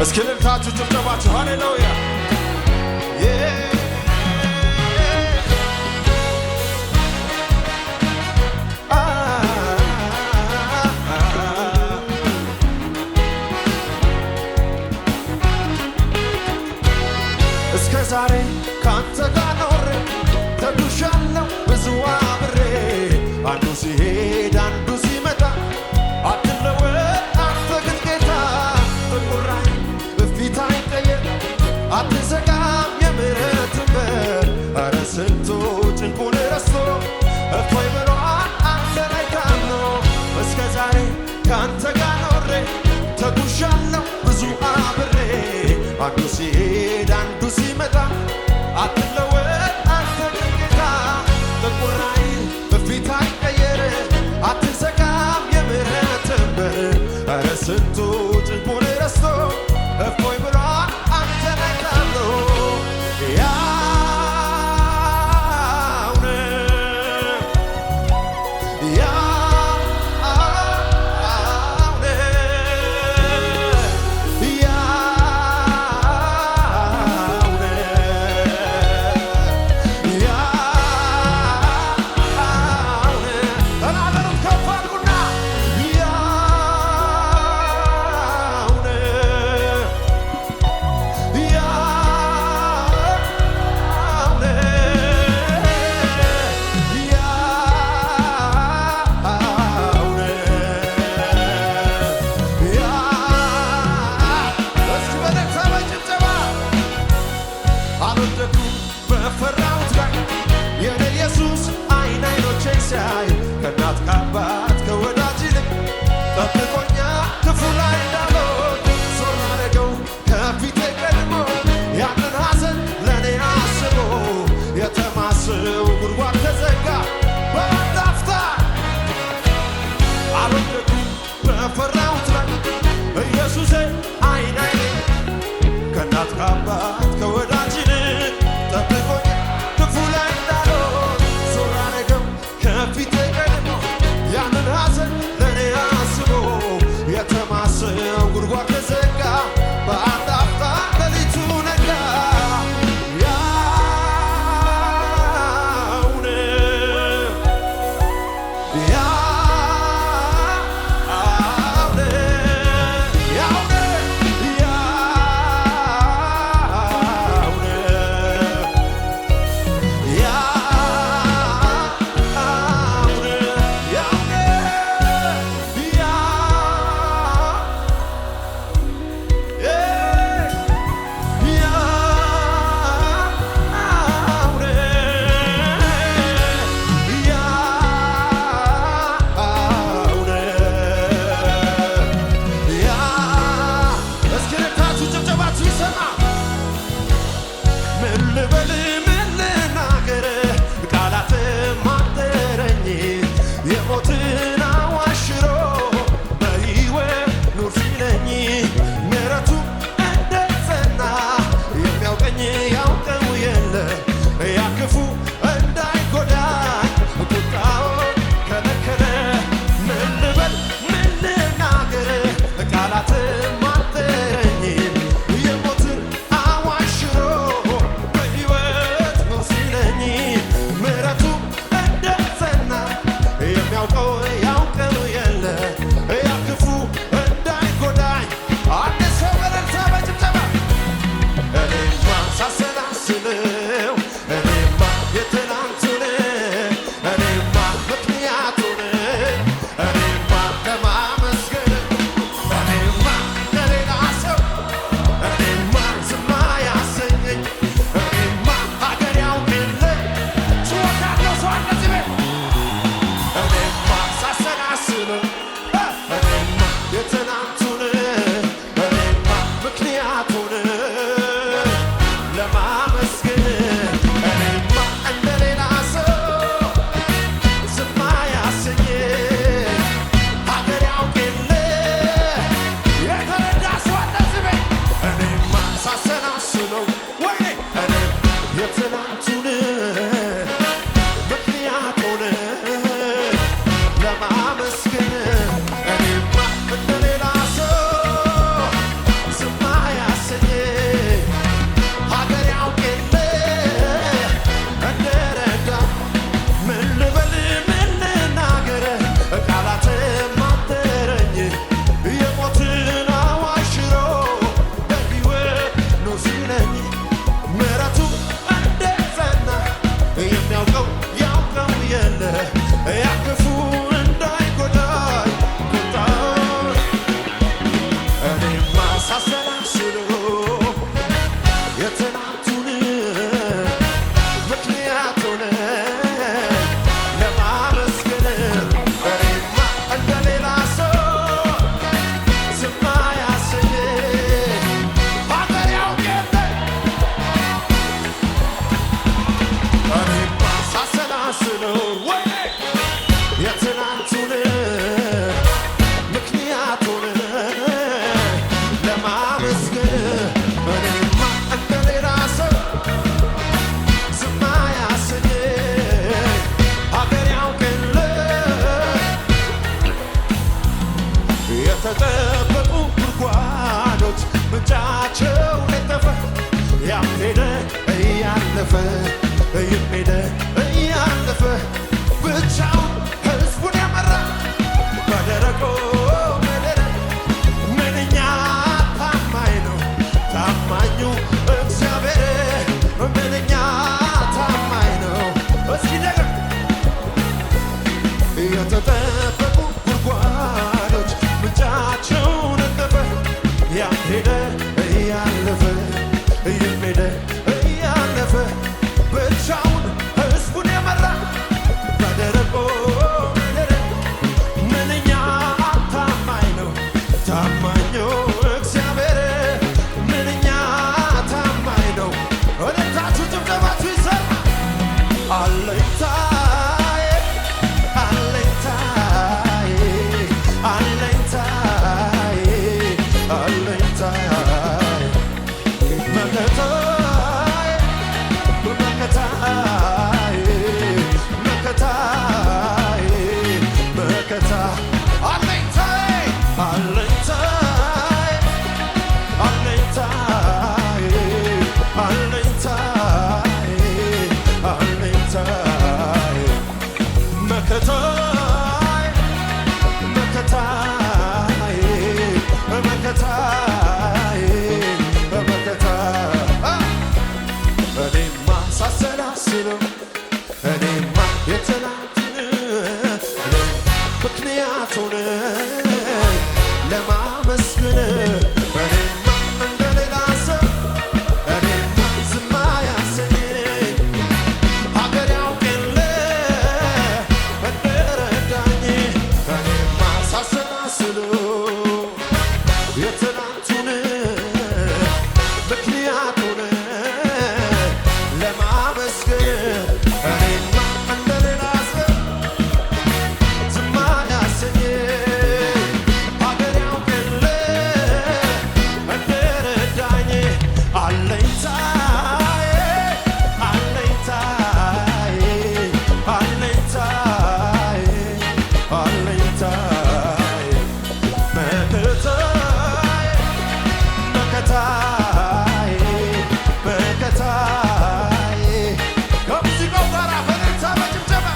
እስኪ እልልታችሁ ጭብጨባችሁ ሃሌሉያ እስከ ዛሬ ካንተ ጋር ኖሬ ተጉዣለሁ ብዙ አብሬ አንዱ ሲሄድ አንዱ ሲመጣ አትለወጥ አንተ ግን ጌታ ጥቁር ዓይን በፊት አይቀየር አትዘጋም የምሕረትህ በር ኧረ ስንቱ ጭንቁን ረስቶ እፎይ ብሏል አንተ ላይ ታምኖ እስከ ዛሬ ካንተ ጋር ኖሬ ተጉዣለሁ ብዙ አብሬ አንዱ ሲሄድ አንዱ ሲመጣ አትለወጥ አንተ ግን ጌታ ጥቁር ዓይን በፊት አይቀየር አትዘጋም የምሕረትህ በር ኧረ ስንቱ ጭንቁን ረስቶ እፎይ ብሏል አንተ ላይ ታምኖ ያው የተጠበቁ ጉድጓዶች ምንጫቸው ነጠፈ ያም ሄደ እያለፈ ይም ሄደ እያለፈ ብቻውን ሕዝቡን ያመራ በደረቆ ምድር ምንኛ ታማኝ ነው ታማኙ እግዚአብሔር ምንኛ ታማኝ ነው። እስኪ ነገር የተጠበቁ ጉድጓዶች ምንጫቸው ነጠፈ ያም ሄደ እያለፈ ይም ሄደ እያለፈ ብቻውን ሕዝቡን የመራ በደረቆ ምድር ምንኛ ታማኝ ነው ታማኙ እግዚአብሔር ምንኛ ታማኝ ነው። ወደታችሁ ጭብጨባችሁ ይሰማ። አለኝታዬ አለኝታዬ አለኝታዬ አለኝታዬ መከታዬ መከታዬ መከታዬ መከታ አለኝታዬ አለኝታዬ አለኝታዬ አለኝታዬ አለኝታዬ መከታዬ መከታዬ መከታዬ መከታ እኔማ ሳሰላስለው እኔማ የትናንቱን ምክንያት ሆነ ለማመስገን እኔማ እንደሌላ ሰው እኔማ ዝም አያሰኘኝ ሀገር ያውቅ የለ እንደረዳኝ እኔማ ሳሰላስለው የትናንቱን ምክንያት ሆነ ለማመስገን እኔማ እንደሌላ ሰው ዝም አያሰኘኝ ሀገር ያውቅ የለ እንደረዳኝ አለኝታዬ አለኝታዬ አለኝታዬ አለኝታዬ መከታዬ መከታዬ መከታዬ ከሙዚቃው ጋር በደስታ በጭብጨባ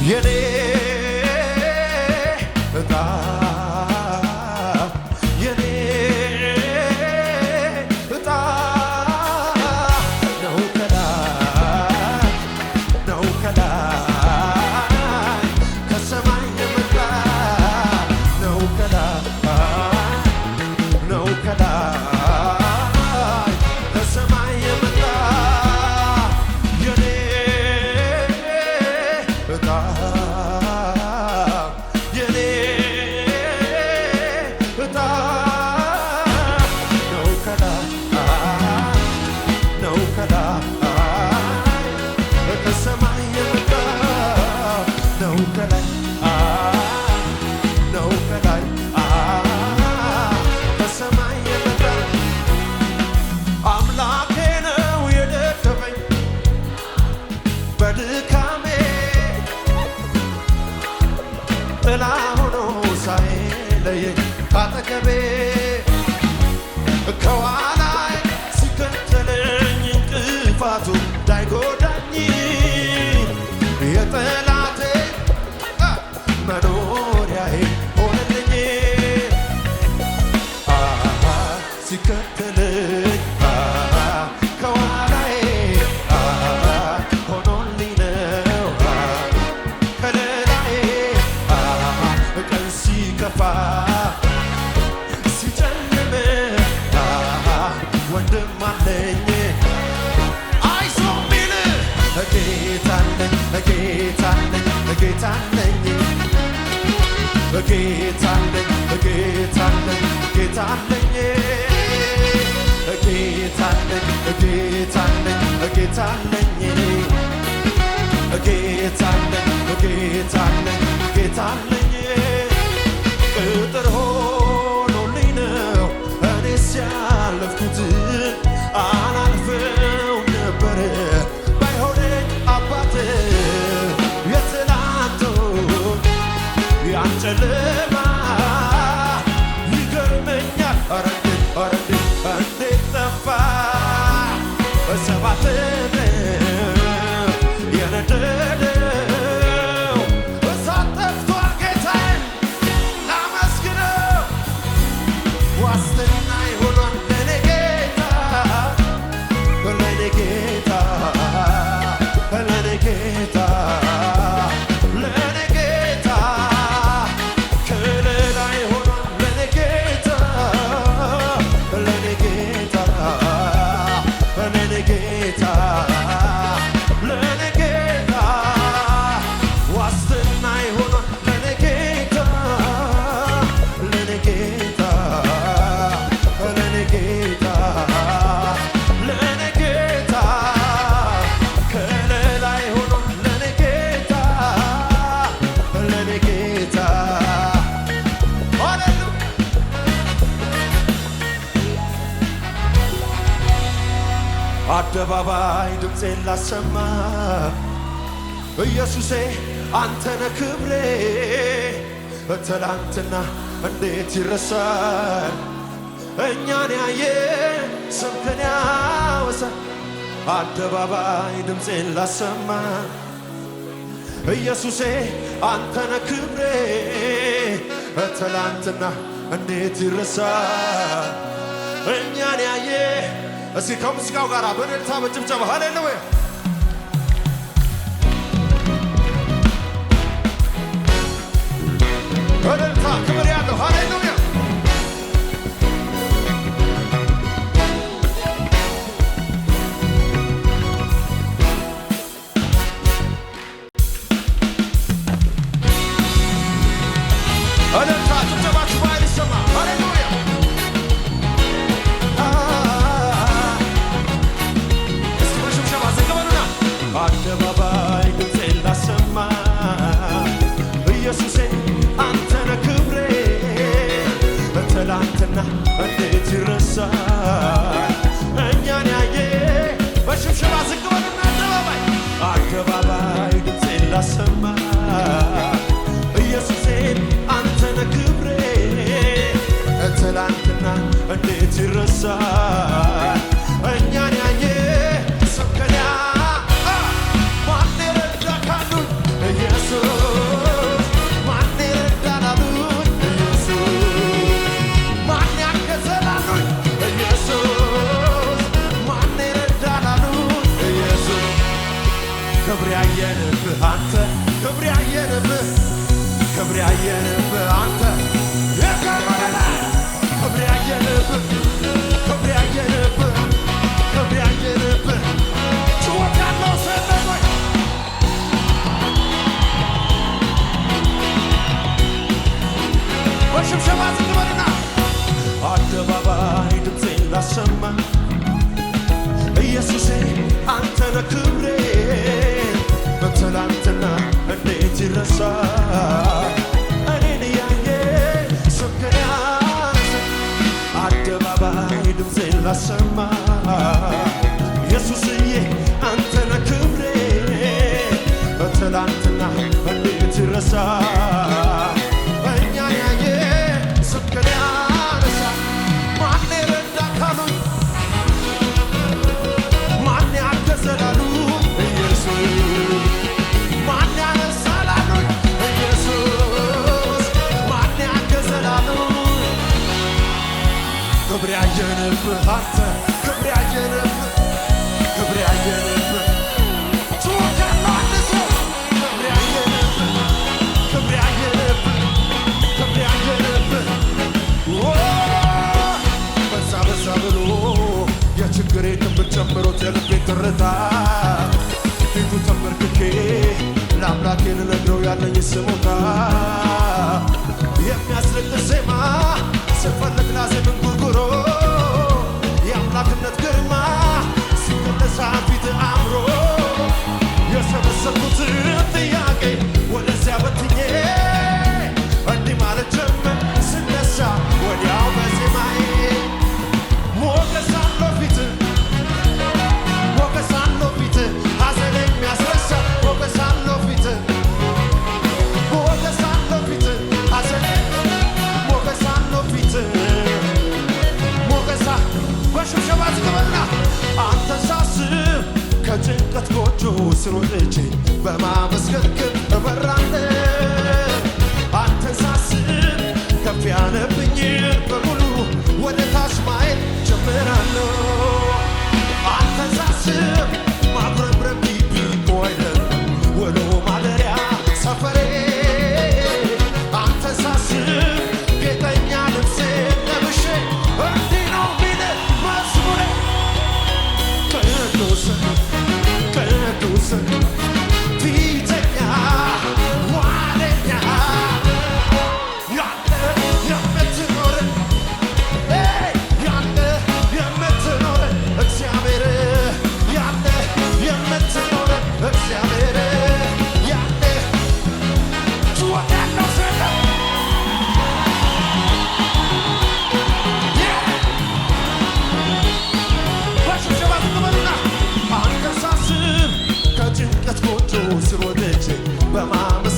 የኔ ዕጣ የኔ ዕጣ ነው ከላይ ነው ከላይ ከሰማይ የመጣ ነው ከላይ ነው ከላይ ከሰማይ የመጣ የኔ ዕጣ የኔ ዕጣ ነው ከላይ ነው ከላይ ከሰማይ የመጣ ነው ከላይ ነው ከላይ ከሰማይ የመጣ አምላኬ ነው የደገፈኝ በድካሜ ጥላ ሆኖ ሳይለየኝ ካጠገቤ ከኋላዬ ሲከተለኝ እንቅፋቱ እንዳይጎዳኝ የጠላቴ መኖሪያዬ ሆነልኝ ሲከተለኝ ከኋላዬ ሆኖልኝ ነው ከለላዬ ቀን ሲከፋ ሲጨልም ወንድም አለኝ አይዞህ የሚል ጌታ አለኝ ጌታ አለኝ ጌታ አለኝ ጌታ አለኝ ጌታ አለኝ ጌታ አለኝ ጌታ አለኝ ጌታ አለኝ ጌታ አለኝ ጌታለኝ ጌታለኝ ጌታለኝ ቅጥር ሆኖልኝ ነው እኔስ ያለፍኩትን አላልፈው ነበር ባይሆነኝ አባቴ የትናንቱ ያን ጨለማ ይገርመኛል ኧረ እንዴት ጠፋ በሰባት የነደደው እሳት ጠፍቷል ጌታዬን ላመስግነው ዋስትና ይሆኗል ለኔ ጌታ ለኔ ጌታ ለኔ ጌታ ለኔ ጌታ ከለላ ይሆኗል ለኔ ጌታ ለኔ ጌታ ለኔ ጌታ አደባባይ ድምፄን ላሰማ ኢየሱሴ አንተነ ክብሬ ትላንትና እንዴት ይረሳል እኛን ያየ ስምህን ያወሳል አደባባይ ድምፄን ላሰማ ኢየሱሴ አንተነ ክብሬ ትላንትና እንዴት ይረሳል እኛን ያየ እስኪ ከሙዚቃው ጋር በእልልታ በጭብጨባ ሃሌሉያ እልልታ ክብር ያለው ሃሌሉያ እልልታ ጭብጨባችሁ በኃይል ይሰማ ሃሌሉያ አደባባይ ድምፄን ላሰማ ኢየሱሴ አንተነ ክብሬ ትላንትና እንዴት ይረሳል እኛን ያየ በሽብሸባ ዝቅ በሉና አደባባይ ድምፄን ላሰማ ኢየሱሴ አንተነ ክብሬ ትላንትና እንዴት ይረሳል እኛን ያየ ክብር ያየንብህ አንተ ክብር ያየንብህ ክብር ያየንብህ አንተ የከበረ ክብር ያየንብህ ክብር ያየንብህ ክብር ያየንብህ ጩኸት ያለው ሰለሞን በሽብሸባ ዝቅ በልና አደባባይ ድምፄን ላሰማ ኢየሱሴ አንተነ ክብሬ ትላንትና እንዴት ይረሳል እኔን ያየ ስምህን ያወሳል አደባባይ ድምፄን ላሰማ ኢየሱስዬ አንተነ ክብሬ ትላንትና እንዴት ይረሳል እኛን ያየ ስምህን ያወሳል ማን ይረዳ ካሉኝ ማን ያገዘላሉ ክብር ያየንብህ አንተ ክብር ያየንብህ ክብር ያየንብህ ጩኸት ያለው አንድ ሰው ክብር ያየንብህ ክብር ያየንብህ ክብር ያየንብህ በዛ ብሎ የችግሬ ክብር ጨምሮት የልቤ ትርታ ፊቱ ተንበርክኬ ለአምላኬ ልነግረው ያለኝ ስሞታ የሚያስለቅስ ዜማ ስፈልግ ላዜም እንጉርጉሮ የአምላክነት ግርማ ሲገለጽ ፊት አምሮ የሰበሰብኩት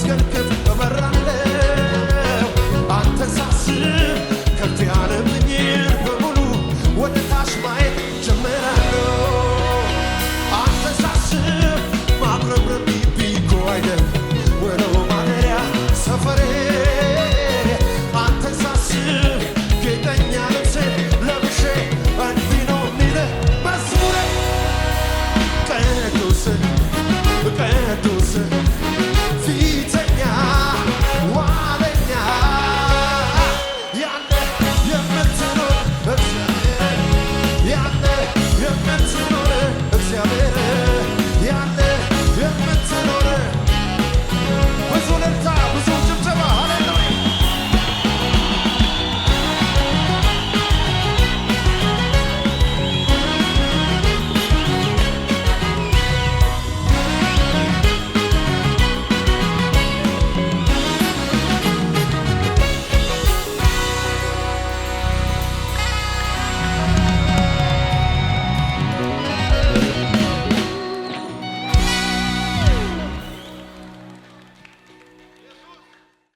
ተመስገን ከፊት በመራን